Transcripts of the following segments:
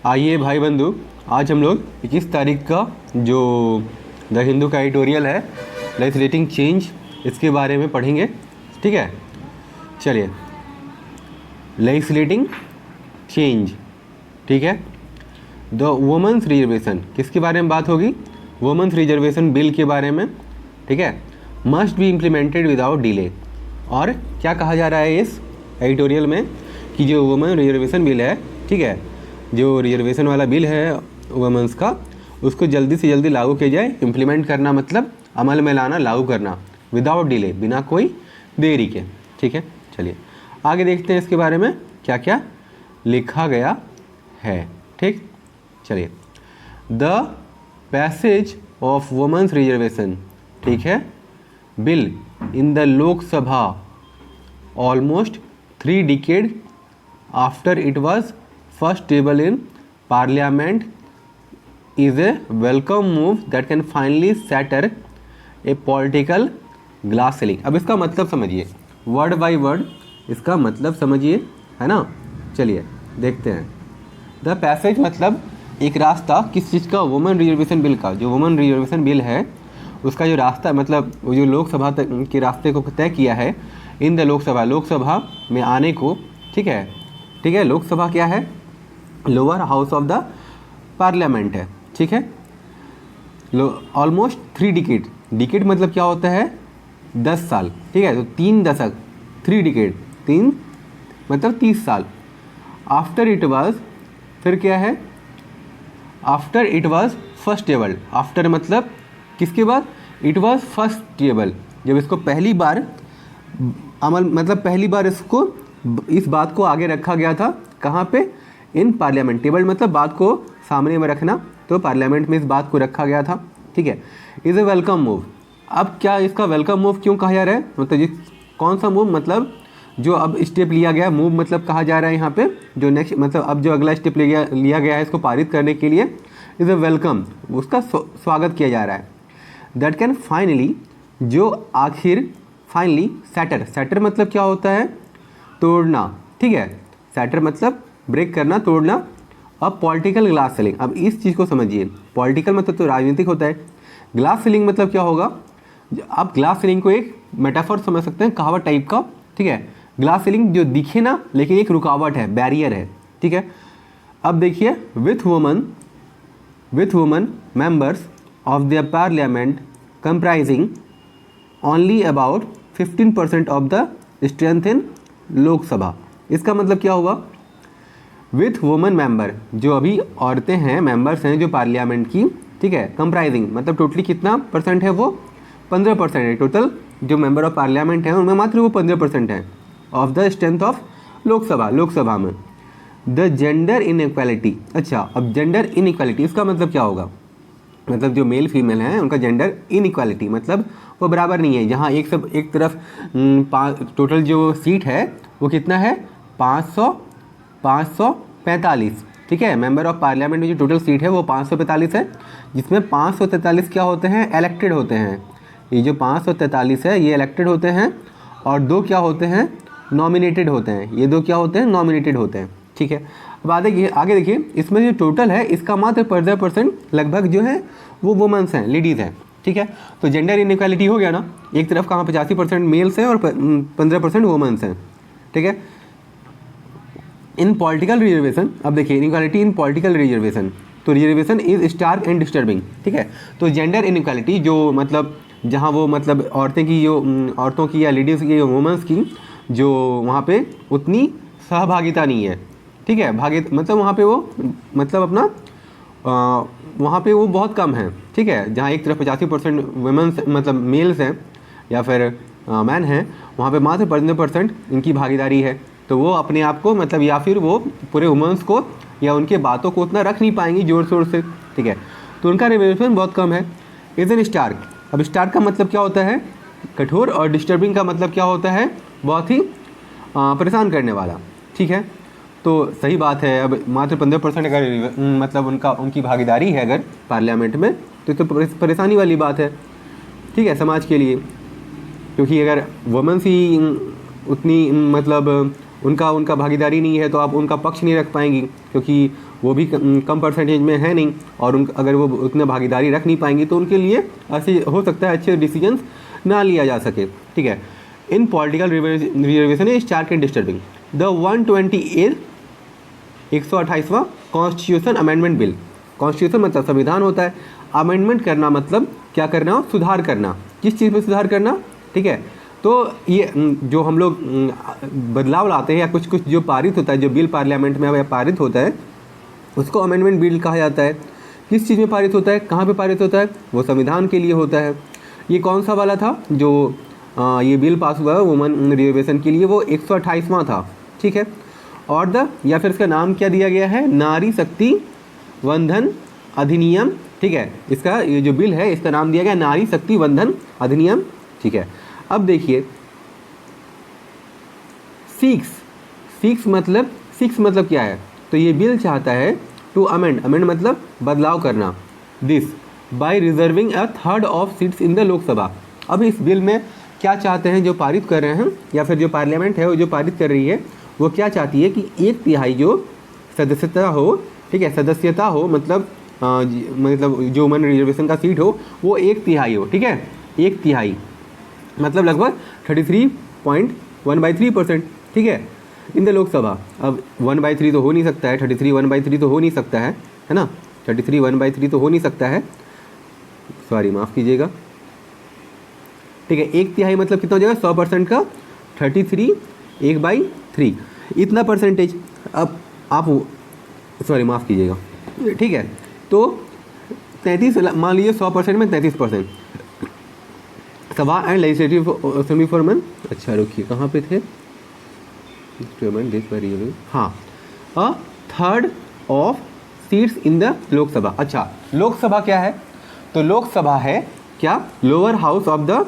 आइए भाई बंधु, आज हम लोग 21 तारीख का जो द हिंदू का एडिटोरियल है लेजिस्लेटिंग चेंज, इसके बारे में पढ़ेंगे। ठीक है, चलिए। लेजिस्लेटिंग चेंज, ठीक है। द वुमेन्स रिजर्वेशन, किसके बारे में बात होगी? वुमेन्स रिजर्वेशन बिल के बारे में, ठीक है। Must be implemented without delay. और क्या कहा जा रहा है इस एडिटोरियल में कि जो वुमेन रिजर्वेशन बिल है, ठीक है, जो रिजर्वेशन वाला बिल है वुमेन्स का, उसको जल्दी से जल्दी लागू किया जाए। इम्प्लीमेंट करना मतलब अमल में लाना, लागू करना, विदाउट डिले, बिना कोई देरी के। ठीक है, चलिए आगे देखते हैं इसके बारे में क्या क्या लिखा गया है। ठीक, चलिए। The passage of women's reservation, ठीक है, bill in the Lok Sabha almost 3 decades after it was first tabled in parliament is a welcome move that can finally shatter a political glass ceiling। अब इसका मतलब समझिए, वर्ड बाय वर्ड इसका मतलब समझिए, है ना। चलिए देखते हैं। द पैसेज मतलब एक रास्ता, किस चीज़ का? वुमेन रिजर्वेशन बिल का। जो वुमेन रिजर्वेशन बिल है उसका जो रास्ता, मतलब वो जो लोकसभा तक के रास्ते को तय किया है इन द लोकसभा, लोकसभा में आने को, ठीक है, ठीक है। लोकसभा क्या है? Lower house of the parliament है, ठीक है। ऑलमोस्ट 3 decade, डिकेड मतलब क्या होता है? 10 साल, ठीक है। तो 3 दशक, 3 decade, 3 मतलब 30 साल। आफ्टर इट वाज, फिर क्या है? After it was first table. After मतलब किसके बाद? इट वाज फर्स्ट टेबल, जब इसको पहली बार अमल, मतलब पहली बार इसको, इस बात को आगे रखा गया था। कहाँ पे? In parliament. टेबल मतलब बात को सामने में रखना, तो पार्लियामेंट में इस बात को रखा गया था, ठीक है। Is a welcome move. अब क्या इसका वेलकम मूव क्यों कहा जा रहा है? मतलब जिस कौन सा मूव, मतलब जो अब स्टेप लिया गया, मूव मतलब कहा जा रहा है यहाँ पे जो नेक्स्ट, मतलब अब जो अगला स्टेप लिया गया है इसको पारित करने के लिए, इज़ ए वेलकम, उसका स्वागत किया जा रहा है। दैट कैन फाइनली, जो आखिर, फाइनली सैटर, सैटर मतलब क्या होता है? तोड़ना, ठीक है। सैटर मतलब ब्रेक करना, तोड़ना। अब पॉलिटिकल ग्लास सीलिंग, अब इस चीज़ को समझिए। पॉलिटिकल मतलब तो राजनीतिक होता है, ग्लास सीलिंग मतलब क्या होगा? आप ग्लास सीलिंग को एक मेटाफर समझ सकते हैं, कहावत टाइप का, ठीक है। ग्लास सीलिंग जो दिखे ना, लेकिन एक रुकावट है, बैरियर है, ठीक है। अब देखिए, with woman members of the parliament comprising only about 15% of the strength in Lok Sabha. इसका मतलब क्या होगा? विथ वुमेन मेंबर, जो अभी औरतें हैं, मेंबर्स हैं जो पार्लियामेंट की, ठीक है, कंप्राइजिंग मतलब टोटली कितना परसेंट है? वो 15% है। टोटल जो मेंबर ऑफ पार्लियामेंट हैं उनमें मात्र वो 15% है of the strength of Lok Sabha, Lok Sabha में। द जेंडर इनइक्वालिटी, अच्छा, अब जेंडर इनइक्वालिटी इसका मतलब क्या होगा? मतलब जो मेल फीमेल हैं उनका जेंडर इनइक्वालिटी मतलब वो बराबर नहीं है। जहाँ एक तरफ टोटल जो सीट है वो कितना है? 545, ठीक है। मेंबर ऑफ पार्लियामेंट में जो टोटल सीट है वो 545 है, जिसमें 543 क्या होते हैं? इलेक्टेड होते हैं। ये जो 543 है ये इलेक्टेड होते हैं, और 2 क्या होते हैं? नॉमिनेटेड होते हैं। ये 2 क्या होते हैं? नॉमिनेटेड होते हैं, ठीक है। अब आगे देखिए, इसमें जो टोटल है इसका मात्र 15% लगभग जो है वो वुमेन्स हैं, लेडीज़ हैं, ठीक है। तो जेंडर इनइक्वालिटी हो गया ना, एक तरफ कहाँ 85% मेल्स हैं और 15% वुमेन्स हैं, ठीक है। इन पॉलिटिकल रिजर्वेशन, अब देखिए इनइक्वालिटी इन पॉलिटिकल रिजर्वेशन, तो reservation is stark and disturbing, ठीक है। तो जेंडर इनइक्वालिटी जो मतलब जहाँ वो मतलब औरतें की, जो औरतों की या लेडीज़ की, वुमेन्स की जो वहाँ पे उतनी सहभागिता नहीं है, ठीक है। मतलब वहाँ पे वो मतलब अपना वहाँ पे वो बहुत कम है, ठीक है। जहाँ एक तरफ 85% वुमेन्स मतलब मेल्स हैं या फिर मैन हैं, वहाँ पे मात्र 15% इनकी भागीदारी है। तो वो अपने आप को मतलब, या फिर वो पूरे वुमेन्स को या उनके बातों को उतना रख नहीं पाएंगी जोर शोर से, ठीक है। तो उनका रिजर्वेशन बहुत कम है। इज एन स्टार्क, अब स्टार्क का मतलब क्या होता है? कठोर, और डिस्टर्बिंग का मतलब क्या होता है? बहुत ही परेशान करने वाला, ठीक है। तो सही बात है। अब मात्र 15% अगर मतलब उनकी भागीदारी है अगर पार्लियामेंट में, तो परेशानी वाली बात है, ठीक है, समाज के लिए। क्योंकि अगर वुमेन्स ही उतनी मतलब उनका उनका भागीदारी नहीं है तो आप उनका पक्ष नहीं रख पाएंगी, क्योंकि वो भी कम परसेंटेज में है नहीं, और अगर वो उतना भागीदारी रख नहीं पाएंगी तो उनके लिए ऐसे हो सकता है अच्छे डिसीजंस ना लिया जा सके। ठीक है, in political reservation is stark and disturbing the 128 128वां कॉन्स्टिट्यूशन अमेंडमेंट बिल। कॉन्स्टिट्यूशन मतलब संविधान होता है, अमेंडमेंट करना मतलब क्या करना, सुधार करना। किस चीज़ में सुधार करना? ठीक है, तो ये जो हम लोग बदलाव लाते हैं या कुछ कुछ जो पारित होता है, जो बिल पार्लियामेंट में पारित होता है, उसको अमेंडमेंट बिल कहा जाता है। किस चीज़ में पारित होता है, कहाँ पे पारित होता है? वो संविधान के लिए होता है। ये कौन सा वाला था जो ये बिल पास हुआ है वुमन रिजर्वेशन के लिए? वो 128वां था। ठीक है, और या फिर इसका नाम क्या दिया गया है? नारी शक्ति वंदन अधिनियम। ठीक है, इसका ये जो बिल है इसका नाम दिया गया नारी शक्ति वंदन अधिनियम। ठीक है, अब देखिए सिक्स मतलब क्या है? तो ये बिल चाहता है टू अमेंड मतलब बदलाव करना, this by reserving a third of seats in the Lok Sabha. अब इस बिल में क्या चाहते हैं जो पारित कर रहे हैं, या फिर जो पार्लियामेंट है वो जो पारित कर रही है, वो क्या चाहती है कि 1/3 जो सदस्यता हो, ठीक है, सदस्यता हो मतलब जो वुमन रिजर्वेशन का सीट हो वो 1/3 हो। ठीक है, 1/3 मतलब लगभग 33.1/3%। ठीक है, इन द लोकसभा। अब 1/3 तो हो नहीं सकता है, 33 1/3 तो हो नहीं सकता है ना, 33 1/3 तो हो नहीं सकता है, सॉरी माफ़ कीजिएगा। ठीक है, 1/3 मतलब कितना हो जाएगा? 100% का 33 1/3 इतना परसेंटेज। अब आप सॉरी माफ़ कीजिएगा। ठीक है, तो 33 मान लीजिए 100% में 33%। सभा and legislative assembly for women. अच्छा रुकिए, कहाँ पे थे? हाँ, अ third of seats in the Lok Sabha. अच्छा, लोकसभा क्या है? तो लोकसभा है क्या? Lower house of the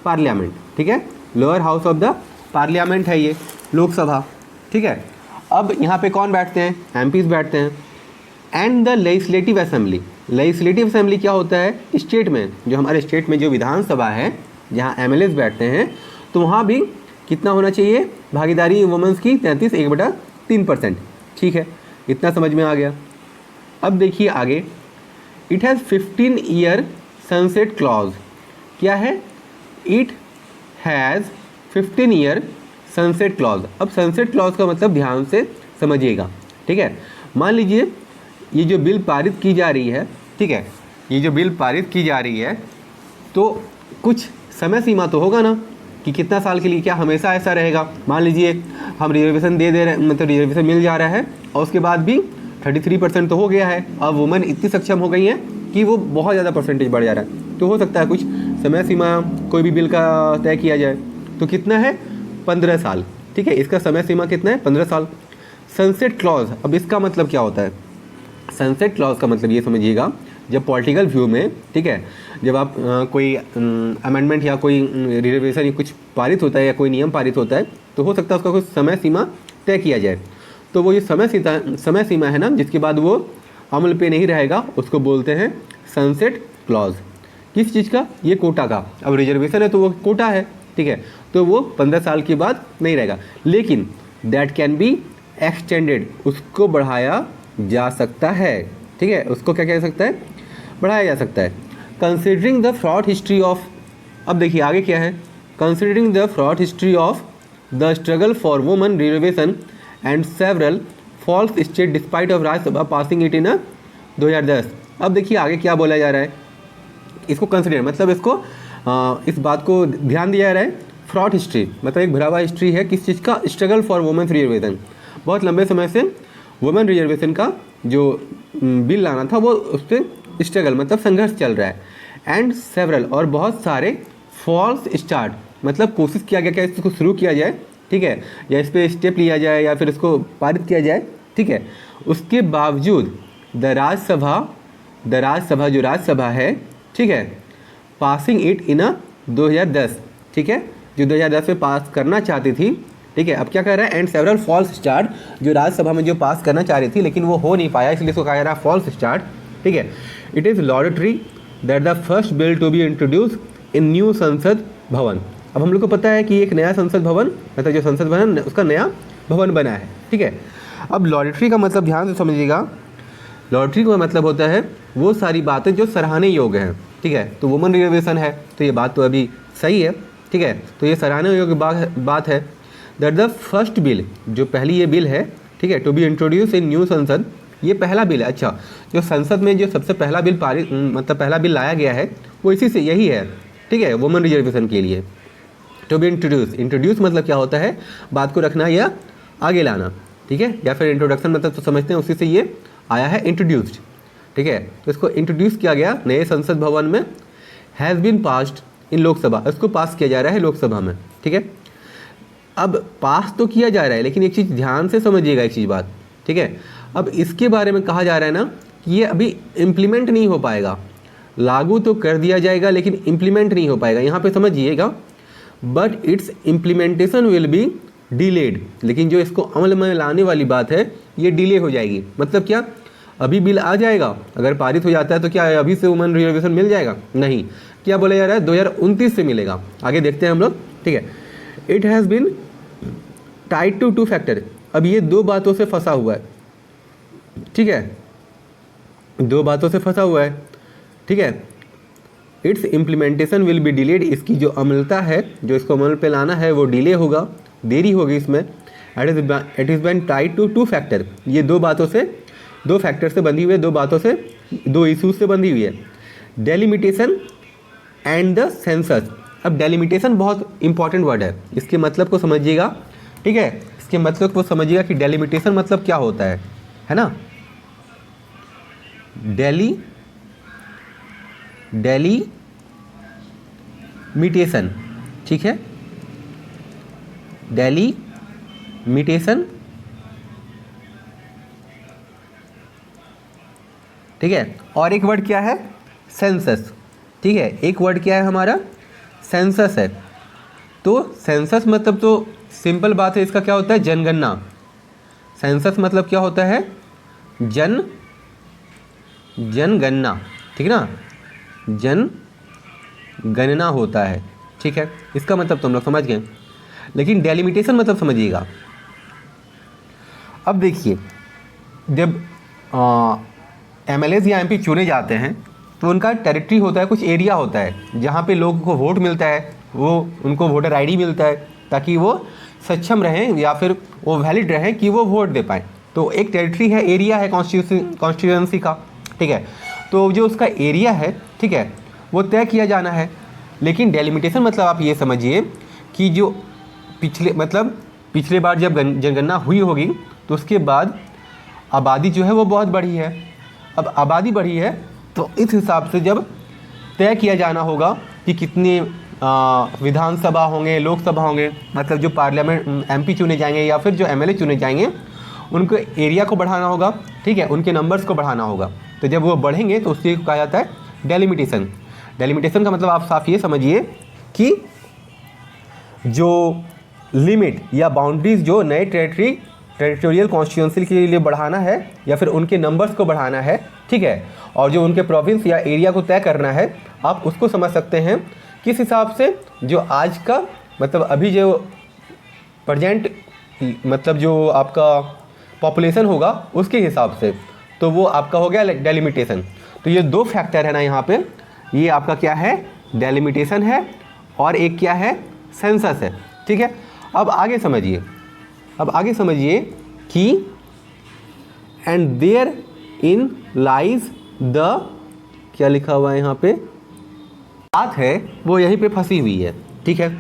parliament. ठीक है, lower house of the parliament है ये लोकसभा। ठीक है, अब यहाँ पे कौन बैठते हैं? एमपीज बैठते हैं। And the legislative assembly. Legislative assembly क्या होता है? स्टेट में, जो हमारे स्टेट में जो विधानसभा है जहाँ एमएलएस बैठते हैं, तो वहाँ भी कितना होना चाहिए भागीदारी वुमेन्स की? 33 1/3%। ठीक है, इतना समझ में आ गया। अब देखिए आगे, it has 15 year sunset clause. क्या है? It has 15 year sunset clause. अब सनसेट क्लॉज का मतलब ध्यान से समझिएगा। ठीक है, मान लीजिए ये जो बिल पारित की जा रही है, ठीक है, ये जो बिल पारित की जा रही है, तो कुछ समय सीमा तो होगा ना कि कितना साल के लिए, क्या हमेशा ऐसा रहेगा? मान लीजिए हम रिजर्वेशन दे रहे हैं, मतलब रिजर्वेशन मिल जा रहा है और उसके बाद भी 33% तो हो गया है, अब वुमेन इतनी सक्षम हो गई हैं कि वो बहुत ज़्यादा परसेंटेज बढ़ जा रहा है, तो हो सकता है कुछ समय सीमा कोई भी बिल का तय किया जाए। तो कितना है? 15 साल। ठीक है, इसका समय सीमा कितना है? 15 साल। सनसेट क्लॉज, अब इसका मतलब क्या होता है? सनसेट क्लॉज का मतलब ये समझिएगा, जब पॉलिटिकल व्यू में, ठीक है, जब आप कोई अमेंडमेंट या कोई रिजर्वेशन या कुछ पारित होता है या कोई नियम पारित होता है, तो हो सकता है उसका कुछ समय सीमा तय किया जाए। तो वो ये समय सीमा है ना, जिसके बाद वो अमल पे नहीं रहेगा, उसको बोलते हैं सनसेट क्लॉज। किस चीज़ का? ये कोटा का। अब रिजर्वेशन है तो वो कोटा है, ठीक है, तो वो 15 साल के बाद नहीं रहेगा, लेकिन दैट कैन बी एक्सटेंडेड, उसको बढ़ाया जा सकता है। ठीक है, उसको क्या कह सकता है? बढ़ाया जा सकता है। Considering the fraud history of, अब देखिए आगे क्या है? Considering the fraud history of the struggle for women reservation and several false state despite of Rajya Sabha passing it in 2010। अब देखिए आगे क्या बोला जा रहा है, इसको कंसिडर मतलब इसको इस बात को ध्यान दिया जा रहा है। फ्रॉड हिस्ट्री मतलब एक भरा हुआ हिस्ट्री है, किस चीज़ का? Struggle for women reservation. बहुत लंबे समय से वुमेन रिजर्वेशन का जो बिल लाना था वो उस पर स्ट्रगल मतलब संघर्ष चल रहा है। एंड सेवरल, और बहुत सारे फॉल्स स्टार्ट मतलब कोशिश किया गया कि इसको शुरू किया जाए, ठीक है, या इस पर स्टेप लिया जाए या फिर इसको पारित किया जाए, ठीक है, उसके बावजूद द राज्यसभा जो राज्यसभा है, ठीक है, पासिंग इट इन 2010, ठीक है, जो 2010 में पास करना चाहती थी, ठीक है, अब क्या कर रहा है? एंड सेवरल फॉल्स स्टार्ट, जो राज्यसभा में जो पास करना चाह रही थी लेकिन वो हो नहीं पाया, इसलिए इसको कहा जा रहा है फॉल्स स्टार्ट। ठीक है, it is laudatory that the first bill to be introduce in new Sansad Bhavan. अब हम लोग को पता है कि एक नया संसद भवन मतलब जो संसद भवन उसका नया भवन बना है, ठीक है। अब लॉरेटरी का मतलब ध्यान से समझिएगा, लॉरेटरी का मतलब होता है वो सारी बातें जो सराहने योग्य हैं, ठीक है। तो वुमेन रिजर्वेशन है, तो ये बात तो अभी सही है, ठीक है। तो ये सराहने योग्य बात है। दैट द फर्स्ट बिल, जो पहली ये बिल है, ठीक है, to be introduce in new Sansad, ये पहला बिल है। अच्छा, जो संसद में जो सबसे पहला बिल पारित मतलब पहला बिल लाया गया है वो इसी से यही है, ठीक है, वुमेन रिजर्वेशन के लिए। टू बी इंट्रोड्यूस मतलब क्या होता है, बात को रखना या आगे लाना, ठीक है, या फिर इंट्रोडक्शन मतलब तो समझते हैं, उसी से ये आया है इंट्रोड्यूस्ड, ठीक है। तो इसको इंट्रोड्यूस किया गया नए संसद भवन में। Has been passed in Lok Sabha, इसको पास किया जा रहा है लोकसभा में, ठीक है। अब पास तो किया जा रहा है, लेकिन एक चीज़ ध्यान से समझिएगा, एक चीज़ बात, ठीक है। अब इसके बारे में कहा जा रहा है ना कि ये अभी इम्प्लीमेंट नहीं हो पाएगा, लागू तो कर दिया जाएगा लेकिन इम्प्लीमेंट नहीं हो पाएगा। यहाँ पे समझिएगा, but it's implementation will be delayed, लेकिन जो इसको अमल में लाने वाली बात है ये डिले हो जाएगी। मतलब क्या, अभी बिल आ जाएगा, अगर पारित हो जाता है तो क्या अभी से वुमेन रिजर्वेशन मिल जाएगा? नहीं, क्या बोला जा रहा है 2029 से मिलेगा। आगे देखते हैं हम लोग, ठीक है। It has been tied to 2 factor, अब ये 2 बातों से फंसा हुआ है, ठीक है, 2 बातों से फंसा हुआ है, ठीक है। It's implementation will be delayed, इसकी जो अमलता है, जो इसको अमल पे लाना है वो डिले होगा, देरी होगी इसमें। It is been tied to 2 factor, ये 2 बातों से, 2 फैक्टर से बंधी हुई है, 2 बातों से, 2 इशूज से बंधी हुई है। Delimitation and the census. अब डेलिमिटेशन बहुत इंपॉर्टेंट वर्ड है, इसके मतलब को समझिएगा, ठीक है। इसके मतलब को समझिएगा कि डेलिमिटेशन मतलब क्या होता है ना। डेलीमिटेशन, ठीक है, डेलीमिटेशन, ठीक है। और एक वर्ड क्या है, सेंसस, ठीक है। एक वर्ड क्या है हमारा, सेंसस है। तो सेंसस मतलब तो सिंपल बात है, इसका क्या होता है, जनगणना। सेंसस मतलब क्या होता है, जनगणना, ठीक ना, जनगणना होता है, ठीक है। इसका मतलब तुम लोग समझ गए, लेकिन डेलिमिटेशन मतलब समझिएगा। अब देखिए, जब MLAs या MP चुने जाते हैं तो उनका टेरिटरी होता है, कुछ एरिया होता है जहाँ पे लोगों को वोट मिलता है, वो उनको वोटर ID मिलता है ताकि वो सक्षम रहें या फिर वो वैलिड रहें कि वो वोट दे पाएँ। तो एक टेरिटरी है, एरिया है कॉन्स्टिट्यूएंसी का, ठीक है। तो जो उसका एरिया है, ठीक है, वो तय किया जाना है। लेकिन डेलिमिटेशन मतलब आप ये समझिए कि जो पिछले बार जब जनगणना हुई होगी तो उसके बाद आबादी जो है वो बहुत बढ़ी है। अब आबादी बढ़ी है तो इस हिसाब से जब तय किया जाना होगा कि कितने विधानसभा होंगे, लोकसभा होंगे, मतलब जो पार्लियामेंट MP चुने जाएंगे या फिर जो MLA चुने जाएंगे, उनको एरिया को बढ़ाना होगा, ठीक है, उनके नंबर्स को बढ़ाना होगा। तो जब वो बढ़ेंगे तो उससे कहा जाता है डेलिमिटेशन। डेलिमिटेशन का मतलब आप साफ ये समझिए कि जो लिमिट या बाउंड्रीज जो नए टेरिटोरियल कॉन्स्टिट्यूएंसी के लिए बढ़ाना है या फिर उनके नंबर्स को बढ़ाना है, ठीक है, और जो उनके प्रोविंस या एरिया को तय करना है, आप उसको समझ सकते हैं किस हिसाब से, जो आज का मतलब अभी जो प्रेजेंट मतलब जो आपका पॉपुलेशन होगा उसके हिसाब से, तो वो आपका हो गया डेलिमिटेशन। तो ये 2 फैक्टर है ना यहाँ पे, ये आपका क्या है, डेलिमिटेशन है, और एक क्या है, सेंसस है, ठीक है। अब आगे समझिए कि and therein lies the, क्या लिखा हुआ है यहाँ पे, बात है वो यहीं पे फंसी हुई है, ठीक है।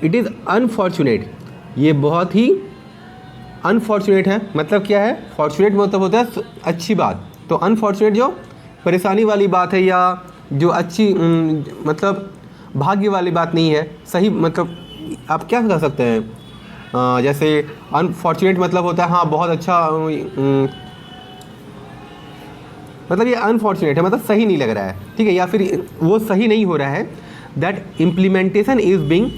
इट इज़ अनफॉर्चुनेट, ये बहुत ही अनफॉर्चुनेट है। मतलब क्या है, फॉर्चुनेट मतलब होता है अच्छी बात, तो अनफॉर्चुनेट जो परेशानी वाली बात है या जो अच्छी मतलब भाग्य वाली बात नहीं है, सही मतलब आप क्या कह सकते हैं, जैसे अनफॉर्चुनेट मतलब होता है हाँ बहुत अच्छा, मतलब ये अनफॉर्चुनेट है, मतलब सही नहीं लग रहा है, ठीक है, या फिर वो सही नहीं हो रहा है। That implementation is being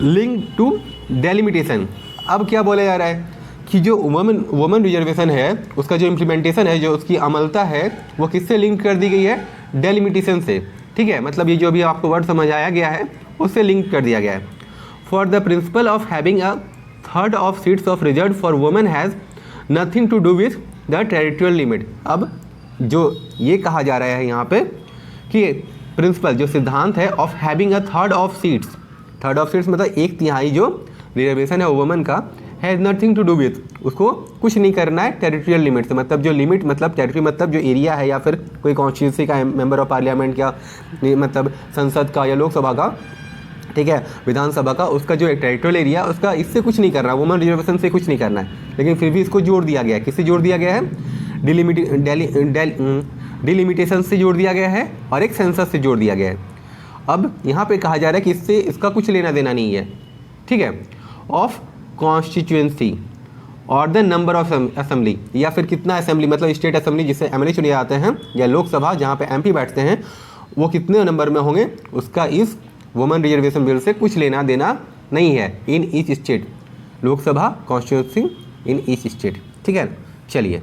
linked to delimitation. अब क्या बोला जा रहा है कि जो वुमेन रिजर्वेशन है उसका जो इम्प्लीमेंटेशन है, जो उसकी अमलता है, वो किससे लिंक कर दी गई है, डेलिमिटेशन से, ठीक है। मतलब ये जो अभी आपको वर्ड समझ आया गया है उससे लिंक कर दिया गया है। For the principle of having a third of seats of reserve for women has nothing to do with the territorial limit. अब जो ये कहा जा रहा है यहाँ पे कि प्रिंसिपल जो सिद्धांत है of having a third of seats, third of seats मतलब 1/3 जो रिजर्वेशन है वुमेन का, has nothing to do with, उसको कुछ नहीं करना है टेरिटोरियल लिमिट से। मतलब जो लिमिट मतलब टेरिटरी मतलब जो एरिया है या फिर कोई कॉन्स्टिट्यूंसी का मेंबर ऑफ पार्लियामेंट का, मतलब संसद का या लोकसभा का, ठीक है, विधानसभा का, उसका जो एक टेरिटोरियल एरिया उसका इससे कुछ नहीं करना है, वुमेन रिजर्वेशन से कुछ नहीं करना है। लेकिन फिर भी इसको जोड़ दिया गया है, किससे जोड़ दिया गया है, डिलिमिटेशन से जोड़ दिया गया है और एक सेंसस से जोड़ दिया गया है। अब यहाँ पे कहा जा रहा है कि इससे इसका कुछ लेना देना नहीं है, ठीक है, ऑफ कॉन्स्टिट्यूएंसी और द नंबर ऑफ असेंबली, या फिर कितना असेंबली मतलब स्टेट असेंबली जिससे एमएलए चुने जाते हैं, या लोकसभा जहाँ पे एमपी बैठते हैं, वो कितने नंबर में होंगे, उसका इस वुमेन रिजर्वेशन बिल से कुछ लेना देना नहीं है। In each state, Lok Sabha constituency in each state, ठीक है। चलिए